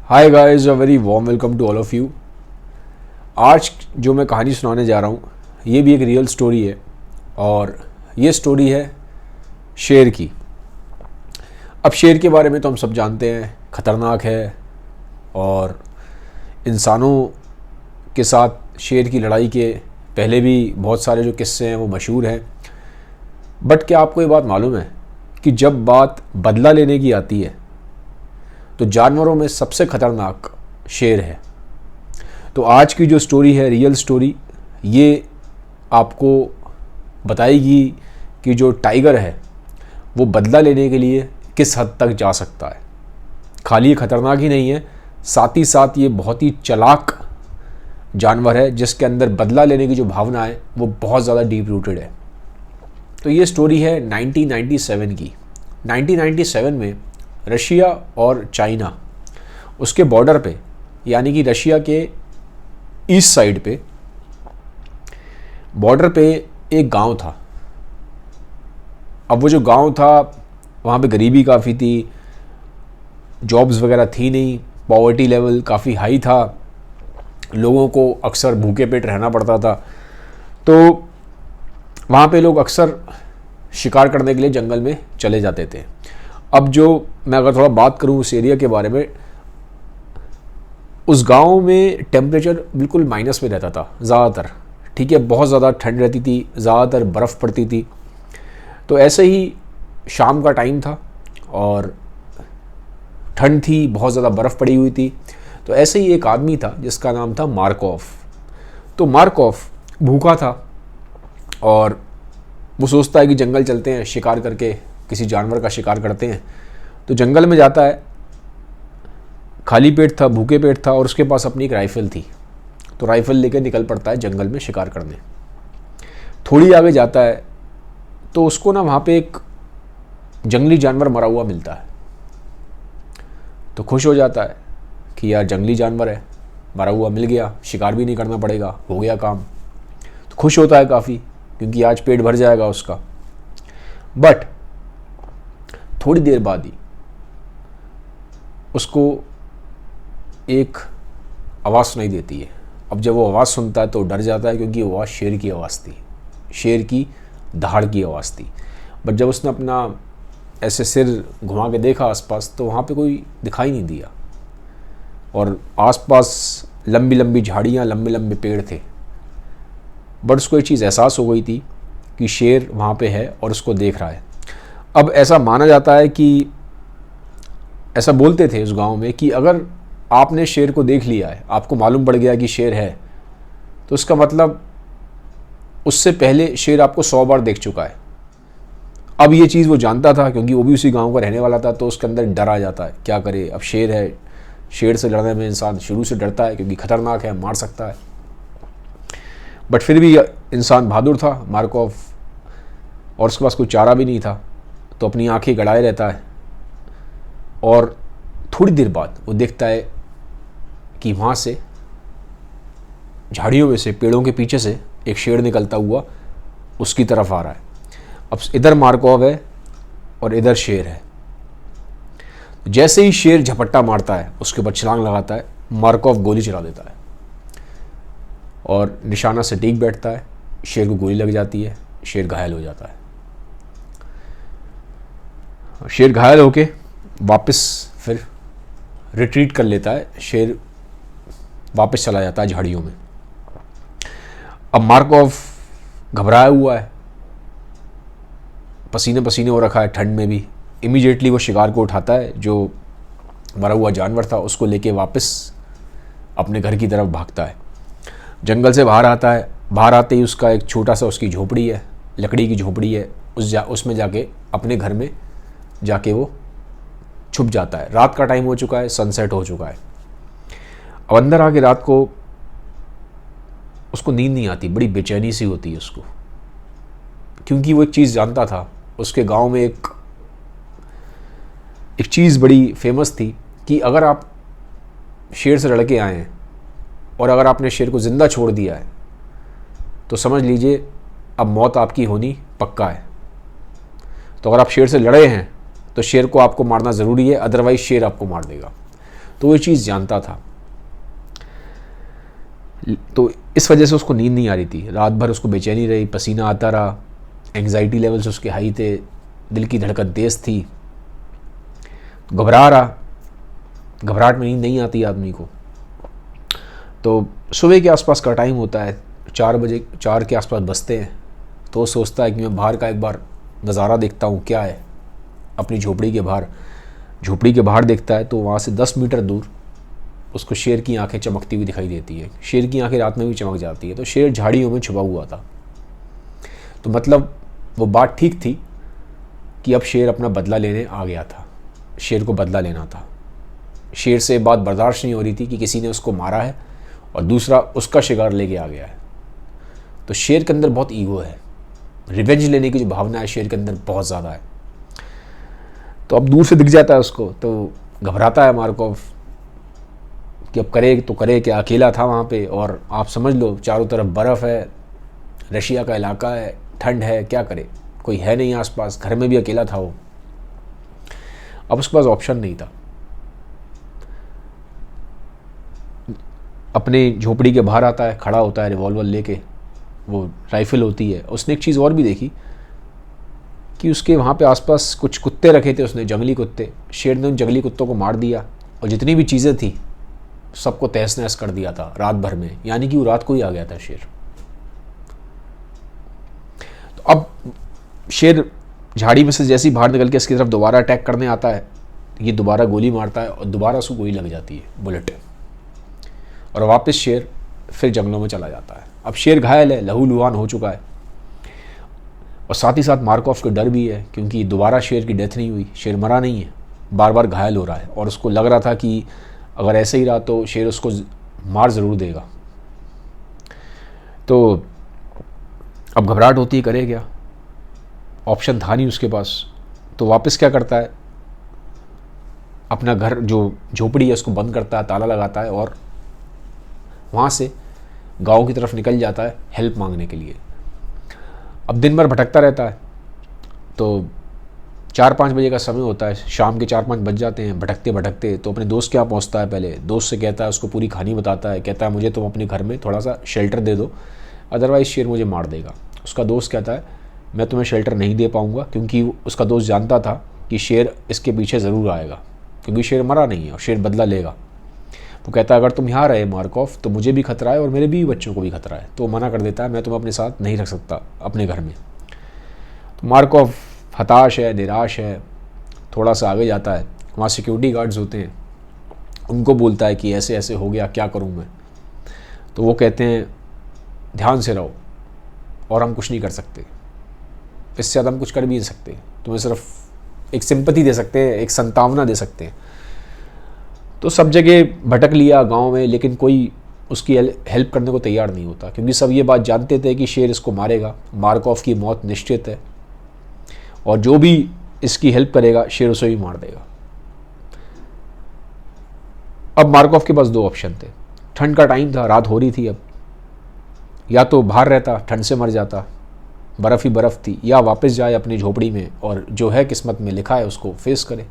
Hi guys, a very warm welcome to all of you. आज जो मैं कहानी सुनाने जा रहा हूँ ये भी एक रियल स्टोरी है और ये स्टोरी है शेर की। अब शेर के बारे में तो हम सब जानते हैं, ख़तरनाक है और इंसानों के साथ शेर की लड़ाई के पहले भी बहुत सारे जो किस्से हैं वो मशहूर हैं। बट क्या आपको ये बात मालूम है कि जब बात बदला लेने की आती है तो जानवरों में सबसे ख़तरनाक शेर है। तो आज की जो स्टोरी है, रियल स्टोरी, ये आपको बताएगी कि जो टाइगर है वो बदला लेने के लिए किस हद तक जा सकता है। खाली ये ख़तरनाक ही नहीं है, साथ ही साथ ये बहुत ही चालाक जानवर है जिसके अंदर बदला लेने की जो भावना है वो बहुत ज़्यादा डीप रूटेड है। तो ये स्टोरी है 1997 की। 1997 में रशिया और चाइना, उसके बॉर्डर पे, यानी कि रशिया के ईस्ट साइड पे बॉर्डर पे एक गांव था। अब वो जो गांव था वहाँ पे गरीबी काफ़ी थी, जॉब्स वगैरह थी नहीं, पॉवर्टी लेवल काफ़ी हाई था, लोगों को अक्सर भूखे पेट रहना पड़ता था। तो वहाँ पे लोग अक्सर शिकार करने के लिए जंगल में चले जाते थे। अब जो मैं अगर थोड़ा बात करूँ उस एरिया के बारे में, उस गांव में टेम्परेचर बिल्कुल माइनस में रहता था ज़्यादातर। ठीक है, बहुत ज़्यादा ठंड रहती थी, ज़्यादातर बर्फ़ पड़ती थी। तो ऐसे ही शाम का टाइम था और ठंड थी, बहुत ज़्यादा बर्फ़ पड़ी हुई थी। तो ऐसे ही एक आदमी था जिसका नाम था मार्कोव। तो मार्कोव भूखा था और वो सोचता है कि जंगल चलते हैं, शिकार करके किसी जानवर का शिकार करते हैं। तो जंगल में जाता है, खाली पेट था, भूखे पेट था और उसके पास अपनी एक राइफ़ल थी। तो राइफ़ल लेकर निकल पड़ता है जंगल में शिकार करने। थोड़ी आगे जाता है तो उसको ना वहाँ पे एक जंगली जानवर मरा हुआ मिलता है। तो खुश हो जाता है कि यार जंगली जानवर है, मरा हुआ मिल गया, शिकार भी नहीं करना पड़ेगा, हो गया काम। तो खुश होता है काफ़ी क्योंकि आज पेट भर जाएगा उसका। बट थोड़ी देर बाद ही उसको एक आवाज़ सुनाई देती है। अब जब वो आवाज़ सुनता है तो डर जाता है क्योंकि वो आवाज़ शेर की आवाज़ थी, शेर की दहाड़ की आवाज़ थी। बट जब उसने अपना ऐसे सिर घुमा के देखा आसपास तो वहाँ पे कोई दिखाई नहीं दिया और आसपास लंबी लंबी झाड़ियाँ, लंबे लंबे पेड़ थे। बट उसको एक चीज़ एहसास हो गई थी कि शेर वहाँ पे है और उसको देख रहा है। अब ऐसा माना जाता है कि, ऐसा बोलते थे उस गांव में कि अगर आपने शेर को देख लिया है, आपको मालूम पड़ गया कि शेर है, तो उसका मतलब उससे पहले शेर आपको 100 बार देख चुका है। अब ये चीज़ वो जानता था क्योंकि वो भी उसी गांव का रहने वाला था। तो उसके अंदर डर आ जाता है, क्या करे, अब शेर है, शेर से लड़ने में इंसान शुरू से डरता है क्योंकि ख़तरनाक है, मार सकता है। बट फिर भी इंसान बहादुर था मार्कोव, और उसके पास कोई चारा भी नहीं था, तो अपनी आंखें गड़ाए रहता है। और थोड़ी देर बाद वो देखता है कि वहाँ से झाड़ियों में से, पेड़ों के पीछे से एक शेर निकलता हुआ उसकी तरफ आ रहा है। अब इधर मार्कोव है और इधर शेर है। जैसे ही शेर झपट्टा मारता है, उसके ऊपर छलांग लगाता है, मार्कोव गोली चला देता है और निशाना सटीक बैठता है। शेर को गोली लग जाती है, शेर घायल हो जाता है। शेर घायल होके वापस फिर रिट्रीट कर लेता है, शेर वापस चला जाता है झाड़ियों में। अब मार्कोव घबराया हुआ है, पसीने पसीने हो रखा है ठंड में भी। इमीडिएटली वो शिकार को उठाता है, जो मरा हुआ जानवर था उसको लेके वापस अपने घर की तरफ भागता है। जंगल से बाहर आता है, बाहर आते ही उसका एक छोटा सा उसकी झोपड़ी है, लकड़ी की झोपड़ी है, उसमें जाके अपने घर में जाके वो छुप जाता है। रात का टाइम हो चुका है, सनसेट हो चुका है। अब अंदर आके रात को उसको नींद नहीं आती, बड़ी बेचैनी सी होती है उसको, क्योंकि वो एक चीज़ जानता था। उसके गांव में एक चीज़ बड़ी फेमस थी कि अगर आप शेर से लड़के आए हैं और अगर आपने शेर को ज़िंदा छोड़ दिया है तो समझ लीजिए अब मौत आपकी होनी पक्का है। तो अगर आप शेर से लड़े हैं तो शेर को आपको मारना ज़रूरी है, अदरवाइज़ शेर आपको मार देगा। तो ये चीज़ जानता था। तो इस वजह से उसको नींद नहीं आ रही थी, रात भर उसको बेचैनी रही, पसीना आता रहा, एंग्जाइटी लेवल्स उसके हाई थे, दिल की धड़कन तेज़ थी, घबरा रहा। घबराहट में नींद नहीं आती आदमी को। तो सुबह के आसपास का टाइम होता है, 4 के आसपास बजते हैं। तो सोचता है कि मैं बाहर का एक बार नज़ारा देखता हूँ क्या है अपनी झोपड़ी के बाहर। झोपड़ी के बाहर देखता है तो वहाँ से 10 मीटर दूर उसको शेर की आंखें चमकती हुई दिखाई देती है। शेर की आंखें रात में भी चमक जाती है। तो शेर झाड़ियों में छुपा हुआ था। तो मतलब वो बात ठीक थी कि अब शेर अपना बदला लेने आ गया था। शेर को बदला लेना था। शेर से बात बर्दाश्त नहीं हो रही थी कि किसी ने उसको मारा है और दूसरा उसका शिकार लेके आ गया है। तो शेर के अंदर बहुत ईगो है, रिवेंज लेने की जो भावना है शेर के अंदर बहुत ज़्यादा है। तो अब दूर से दिख जाता है उसको, तो घबराता है मार्कोव कि अब करे तो करे क्या। अकेला था वहाँ पे और आप समझ लो चारों तरफ बर्फ़ है, रशिया का इलाका है, ठंड है, क्या करे, कोई है नहीं आसपास, घर में भी अकेला था वो। अब उसके पास ऑप्शन नहीं था। अपने झोपड़ी के बाहर आता है, खड़ा होता है रिवॉल्वर लेके, वो राइफल होती है। उसने एक चीज़ और भी देखी कि उसके वहाँ पे आसपास कुछ कुत्ते रखे थे उसने, जंगली कुत्ते। शेर ने उन जंगली कुत्तों को मार दिया और जितनी भी चीज़ें थी सबको तहस नहस कर दिया था रात भर में। यानी कि वो रात को ही आ गया था शेर। तो अब शेर झाड़ी में से जैसे ही बाहर निकल के इसकी तरफ दोबारा अटैक करने आता है, ये दोबारा गोली मारता है और दोबारा उसको गोली लग जाती है, बुलेट, और वापस शेर फिर जंगलों में चला जाता है। अब शेर घायल है, लहूलुहान हो चुका है और साथ ही साथ मार्कोव को डर भी है क्योंकि दोबारा शेर की डेथ नहीं हुई, शेर मरा नहीं है, बार बार घायल हो रहा है और उसको लग रहा था कि अगर ऐसे ही रहा तो शेर उसको मार ज़रूर देगा। तो अब घबराहट होती है, करे क्या, ऑप्शन था नहीं उसके पास। तो वापस क्या करता है, अपना घर जो झोपड़ी है उसको बंद करता है, ताला लगाता है और वहाँ से गांव की तरफ निकल जाता है हेल्प मांगने के लिए। अब दिन भर भटकता रहता है। तो 4-5 बजे का समय होता है, शाम के 4-5 बज जाते हैं भटकते भटकते। तो अपने दोस्त के यहाँ पहुँचता है। पहले दोस्त से कहता है, उसको पूरी कहानी बताता है, कहता है मुझे तुम अपने घर में थोड़ा सा शेल्टर दे दो, अदरवाइज़ शेर मुझे मार देगा। उसका दोस्त कहता है मैं तुम्हें शेल्टर नहीं दे पाऊँगा, क्योंकि उसका दोस्त जानता था कि शेर इसके पीछे ज़रूर आएगा, क्योंकि शेर मरा नहीं है और शेर बदला लेगा। वो कहता है अगर तुम यहाँ रहे मार्कोव तो मुझे भी खतरा है और मेरे भी बच्चों को भी खतरा है। तो मना कर देता है, मैं तुम्हें अपने साथ नहीं रख सकता अपने घर में। तो मार्कोव हताश है, निराश है, थोड़ा सा आगे जाता है, वहाँ सिक्योरिटी गार्ड्स होते हैं, उनको बोलता है कि ऐसे ऐसे हो गया, क्या करूँ मैं। तो वो कहते हैं ध्यान से रहो और हम कुछ नहीं कर सकते, इससे ज़्यादा हम कुछ कर भी नहीं सकते, तुम्हें सिर्फ एक सिंपैथी दे सकते हैं, एक संतावना दे सकते हैं। तो सब जगह भटक लिया गांव में, लेकिन कोई उसकी हेल्प करने को तैयार नहीं होता, क्योंकि सब ये बात जानते थे कि शेर इसको मारेगा, मार्कोव की मौत निश्चित है और जो भी इसकी हेल्प करेगा शेर उसे भी मार देगा। अब मार्कोव के पास 2 ऑप्शन थे। ठंड का टाइम था, रात हो रही थी, अब या तो बाहर रहता, ठंड से मर जाता, बर्फ़ ही बर्फ़ थी, या वापस जाए अपनी झोपड़ी में और जो है किस्मत में लिखा है उसको फेस करे।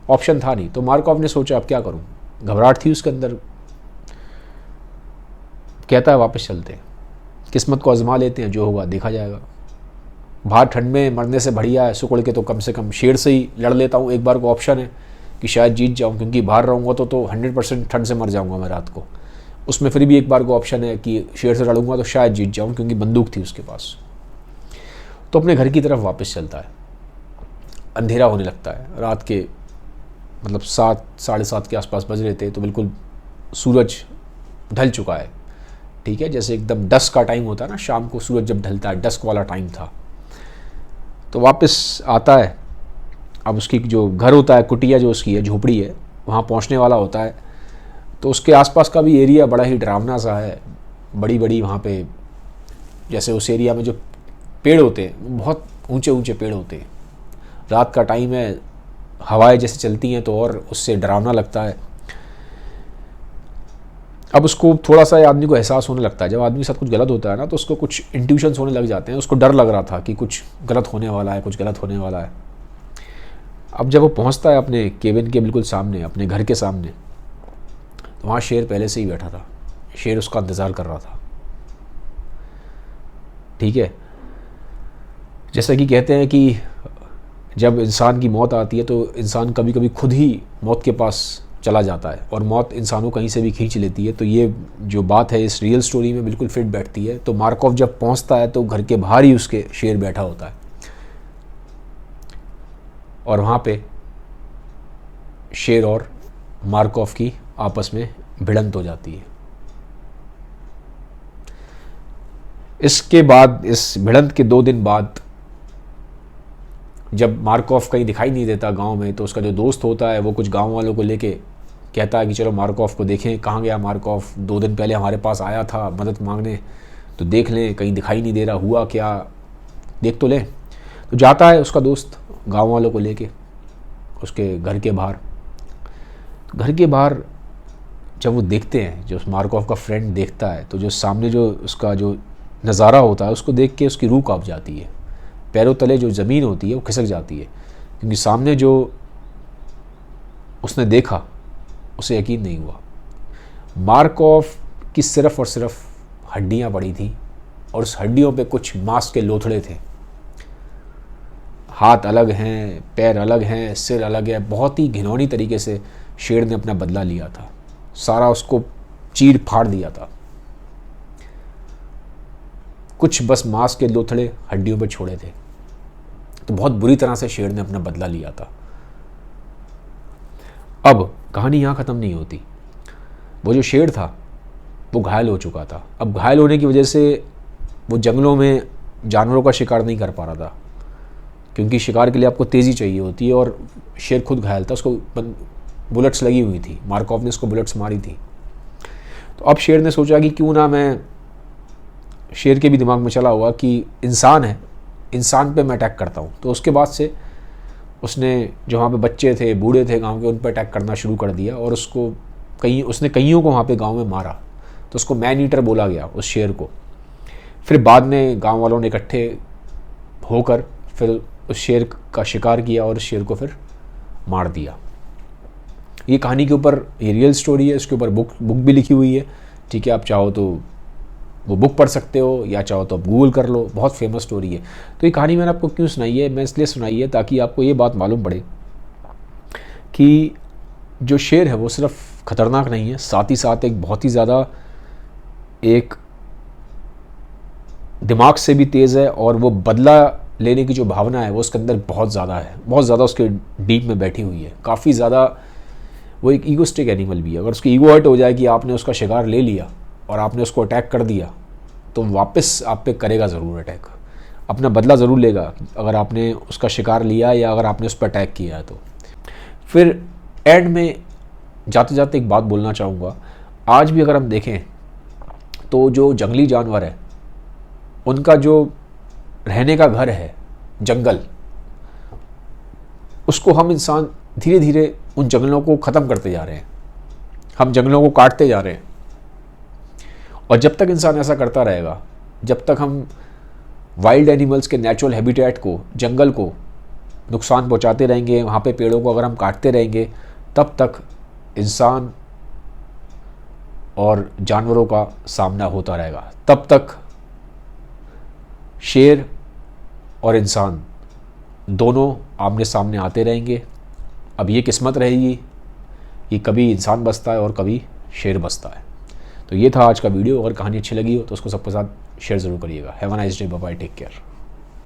ऑप्शन था नहीं। तो मार्कोव ने सोचा अब क्या करूं, घबराहट थी उसके अंदर। कहता है वापस चलते हैं, किस्मत को आजमा लेते हैं, जो होगा देखा जाएगा। बाहर ठंड में मरने से बढ़िया है सुकड़ के तो कम से कम शेर से ही लड़ लेता हूँ, एक बार को ऑप्शन है कि शायद जीत जाऊँ, क्योंकि बाहर रहूँगा तो 100% ठंड से मर जाऊँगा मैं रात को। उसमें फिर भी एक बार को ऑप्शन है कि शेर से लड़ूंगा तो शायद जीत जाऊँ, क्योंकि बंदूक थी उसके पास। तो अपने घर की तरफ वापस चलता है। अंधेरा होने लगता है, रात के मतलब 7, 7:30 के आसपास बज रहे थे, तो बिल्कुल सूरज ढल चुका है। ठीक है, जैसे एकदम डस्क का टाइम होता है ना, शाम को सूरज जब ढलता है, डस्क वाला टाइम था। तो वापस आता है। अब उसकी जो घर होता है, कुटिया जो उसकी है, झोपड़ी है, वहाँ पहुँचने वाला होता है। तो उसके आसपास का भी एरिया बड़ा ही डरावना सा है। बड़ी बड़ी वहाँ पे, जैसे उस एरिया में जो पेड़ होते हैं बहुत ऊंचे ऊंचे पेड़ होते हैं। रात का टाइम है, हवाएं जैसे चलती हैं तो और उससे डरावना लगता है। अब उसको थोड़ा सा आदमी को एहसास होने लगता है, जब आदमी के साथ कुछ गलत होता है ना, तो उसको कुछ इंट्यूशंस होने लग जाते हैं। उसको डर लग रहा था कि कुछ गलत होने वाला है, कुछ गलत होने वाला है। अब जब वो पहुंचता है अपने केबिन के बिल्कुल सामने, अपने घर के सामने, वहाँ शेर पहले से ही बैठा था, शेर उसका इंतज़ार कर रहा था। ठीक है, जैसा कि कहते हैं कि जब इंसान की मौत आती है तो इंसान कभी कभी खुद ही मौत के पास चला जाता है और मौत इंसान को कहीं से भी खींच लेती है। तो ये जो बात है इस रियल स्टोरी में बिल्कुल फिट बैठती है। तो मार्कोव जब पहुंचता है तो घर के बाहर ही उसके शेर बैठा होता है और वहाँ पे शेर और मार्कोव की आपस में भिड़ंत हो जाती है। इसके बाद, इस भिड़ंत के 2 दिन बाद, जब मार्कोव कहीं दिखाई नहीं देता गांव में, तो उसका जो दोस्त होता है वो कुछ गांव वालों को लेके कहता है कि चलो मार्कोव को देखें, कहाँ गया मार्कोव, 2 दिन पहले हमारे पास आया था मदद मांगने, तो देख लें, कहीं दिखाई नहीं दे रहा, हुआ क्या, देख तो लें। तो जाता है उसका दोस्त गांव वालों को लेके उसके घर के बाहर। घर के बाहर जब वो देखते हैं, जो मार्कोव का फ्रेंड देखता है, तो जो सामने जो उसका जो नज़ारा होता है उसको देख के उसकी रूह कांप जाती है, पैरों तले जो ज़मीन होती है वो खिसक जाती है, क्योंकि सामने जो उसने देखा उसे यकीन नहीं हुआ। मार्कोव की सिर्फ और सिर्फ हड्डियां पड़ी थी और उस हड्डियों पे कुछ मांस के लोथड़े थे। हाथ अलग हैं, पैर अलग हैं, सिर अलग है। बहुत ही घिनौनी तरीके से शेर ने अपना बदला लिया था, सारा उसको चीर फाड़ दिया था। कुछ बस मांस के लोथड़े हड्डियों पर छोड़े थे। तो बहुत बुरी तरह से शेर ने अपना बदला लिया था। अब कहानी यहाँ ख़त्म नहीं होती। वो जो शेर था वो घायल हो चुका था। अब घायल होने की वजह से वो जंगलों में जानवरों का शिकार नहीं कर पा रहा था, क्योंकि शिकार के लिए आपको तेज़ी चाहिए होती है और शेर खुद घायल था, उसको बुलेट्स लगी हुई थी, मार्कोव ने उसको बुलेट्स मारी थी। तो अब शेर ने सोचा कि क्यों ना, मैं, शेर के भी दिमाग में चला हुआ कि इंसान है, इंसान पे मैं अटैक करता हूँ। तो उसके बाद से उसने जो वहाँ पे बच्चे थे, बूढ़े थे गांव के, उन पर अटैक करना शुरू कर दिया और उसने कईयों को वहाँ पे गांव में मारा। तो उसको मैन ईटर बोला गया उस शेर को। फिर बाद में गांव वालों ने इकट्ठे होकर फिर उस शेर का शिकार किया और उस शेर को फिर मार दिया। ये कहानी के ऊपर, ये रियल स्टोरी है, इसके ऊपर बुक भी लिखी हुई है। ठीक है, आप चाहो तो वो बुक पढ़ सकते हो या चाहो तो आप गूगल कर लो, बहुत फेमस स्टोरी है। तो ये कहानी मैंने आपको क्यों सुनाई है, मैं इसलिए सुनाई है ताकि आपको ये बात मालूम पड़े कि जो शेर है वो सिर्फ ख़तरनाक नहीं है, साथ ही साथ एक बहुत ही ज़्यादा एक दिमाग से भी तेज़ है और वो बदला लेने की जो भावना है वो उसके अंदर बहुत ज़्यादा है, बहुत ज़्यादा उसके डीप में बैठी हुई है, काफ़ी ज़्यादा। वो एक ईगोस्टिक एनिमल भी है। अगर उसकी ईगो हर्ट हो जाए कि आपने उसका शिकार ले लिया और आपने उसको अटैक कर दिया, तो वापस आप पे करेगा ज़रूर अटैक, अपना बदला ज़रूर लेगा अगर आपने उसका शिकार लिया या अगर आपने उस पर अटैक किया है। तो फिर एंड में जाते जाते एक बात बोलना चाहूँगा। आज भी अगर हम देखें तो जो जंगली जानवर है उनका जो रहने का घर है जंगल, उसको हम इंसान धीरे धीरे उन जंगलों को ख़त्म करते जा रहे हैं, हम जंगलों को काटते जा रहे हैं। और जब तक इंसान ऐसा करता रहेगा, जब तक हम वाइल्ड एनिमल्स के नेचुरल हैबिटेट को, जंगल को नुकसान पहुंचाते रहेंगे, वहाँ पे पेड़ों को अगर हम काटते रहेंगे, तब तक इंसान और जानवरों का सामना होता रहेगा। तब तक शेर और इंसान दोनों आमने सामने आते रहेंगे। अब ये किस्मत रहेगी कि कभी इंसान बचता है और कभी शेर बचता है। तो ये था आज का वीडियो। अगर कहानी अच्छी लगी हो तो उसको सबके साथ शेयर ज़रूर करिएगा। Have a nice day, bye bye, take care.